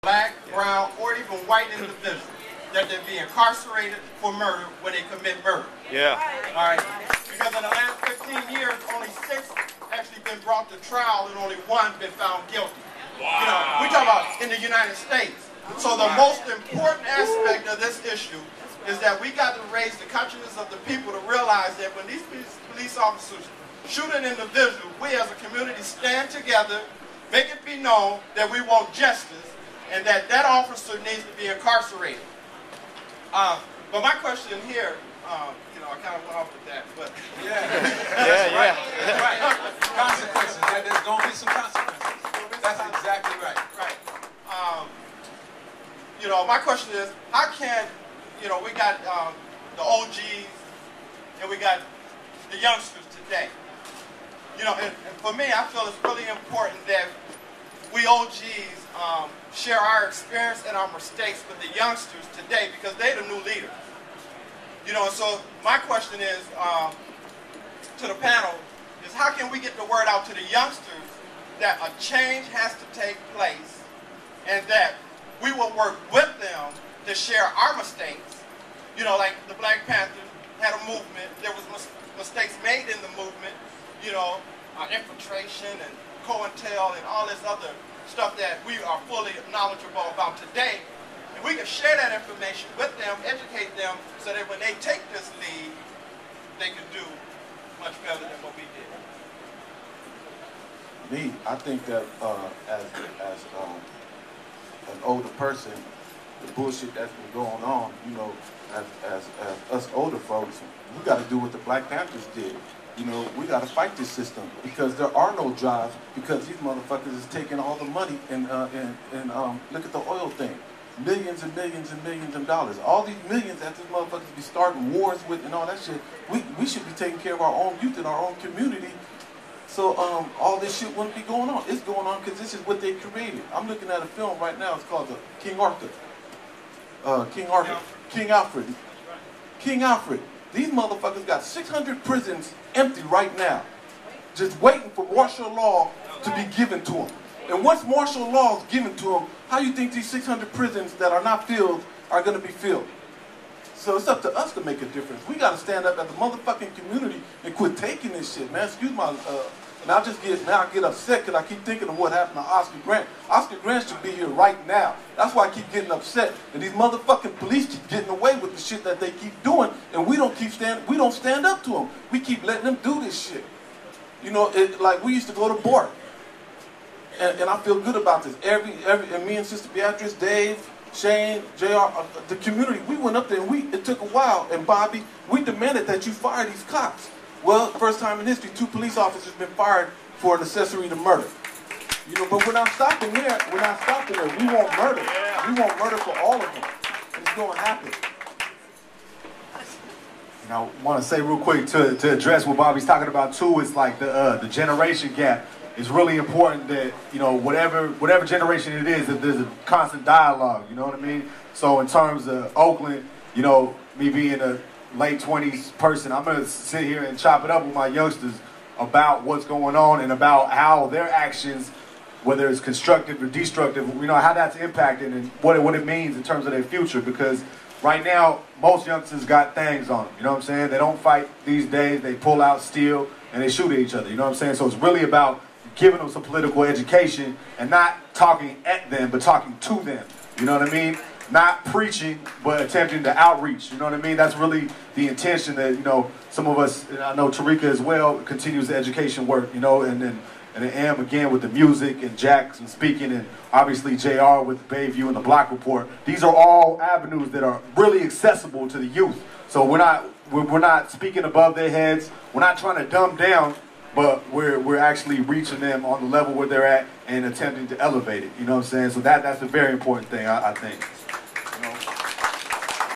black, brown, or even white individuals, that they be incarcerated for murder when they commit murder. Yeah. All right. Because in the last 15 years, only 6 actually been brought to trial and only 1 been found guilty. Wow. You know, we talk about in the United States. So the most important aspect of this issue is that we got to raise the consciousness of the people to realize that when these police officers shoot an individual, we as a community stand together, make it be known that we want justice, and that that officer needs to be incarcerated. But my question here, you know, I kind of went off with that, but yeah. Right. Consequences. There's going to be some consequences. That's exactly right. Right. You know, my question is, how can, you know, we got the OGs and we got the youngsters today. You know, and for me, I feel it's really important that we OGs share our experience and our mistakes with the youngsters today, because they're the new leaders. You know, so my question is to the panel is, how can we get the word out to the youngsters that a change has to take place, and that we will work with them to share our mistakes. You know, like the Black Panthers had a movement. There was mistakes made in the movement, you know, infiltration and COINTEL and all this other stuff that we are fully knowledgeable about today. And we can share that information with them, educate them, so that when they take this lead, they can do much better than what we did. Me, I think that as an older person, the bullshit that's been going on, you know, as us older folks, we got to do what the Black Panthers did. You know, we got to fight this system, because there are no jobs, because these motherfuckers is taking all the money and look at the oil thing. Millions and millions and millions of dollars. All these millions that these motherfuckers be starting wars with and all that shit, we should be taking care of our own youth in our own community. So all this shit wouldn't be going on. It's going on because this is what they created. I'm looking at a film right now. It's called King Arthur. King Alfred. These motherfuckers got 600 prisons empty right now, just waiting for martial law to be given to them. And once martial law is given to them, how you think these 600 prisons that are not filled are going to be filled? So it's up to us to make a difference. We got to stand up as a motherfucking community and quit taking this shit, man. Excuse my, and I get upset because I keep thinking of what happened to Oscar Grant. Oscar Grant should be here right now. That's why I keep getting upset. And these motherfucking police keep getting away with the shit that they keep doing, and we don't stand up to them. We keep letting them do this shit. You know, like we used to go to BART. And I feel good about this. And me and Sister Beatrice, Dave, Shane, JR, the community, we went up there and it took a while. And Bobby, we demanded that you fire these cops. Well, first time in history, 2 police officers been fired for an accessory to murder. You know, but we're not stopping there. We're not stopping there. We want murder. We want murder for all of them. And it's going to happen. And I want to say real quick to address what Bobby's talking about too, is like the generation gap. It's really important that, you know, whatever generation it is, that there's a constant dialogue, you know what I mean? So in terms of Oakland, you know, me being a late 20s person, I'm going to sit here and chop it up with my youngsters about what's going on and about how their actions, whether it's constructive or destructive, you know, how that's impacting and what it means in terms of their future. Because right now, most youngsters got things on them, you know what I'm saying? They don't fight these days, they pull out steel and they shoot at each other, you know what I'm saying? So it's really about giving them some political education and not talking at them, but talking to them. You know what I mean? Not preaching, but attempting to outreach. You know what I mean? That's really the intention that, you know, some of us, and I know Tarika as well, continues the education work, you know, and Am again with the music, and Jackson speaking, and obviously JR with Bayview and the Block Report. These are all avenues that are really accessible to the youth. So we're not speaking above their heads. We're not trying to dumb down, but we're actually reaching them on the level where they're at and attempting to elevate it. You know what I'm saying? So that's a very important thing, I think.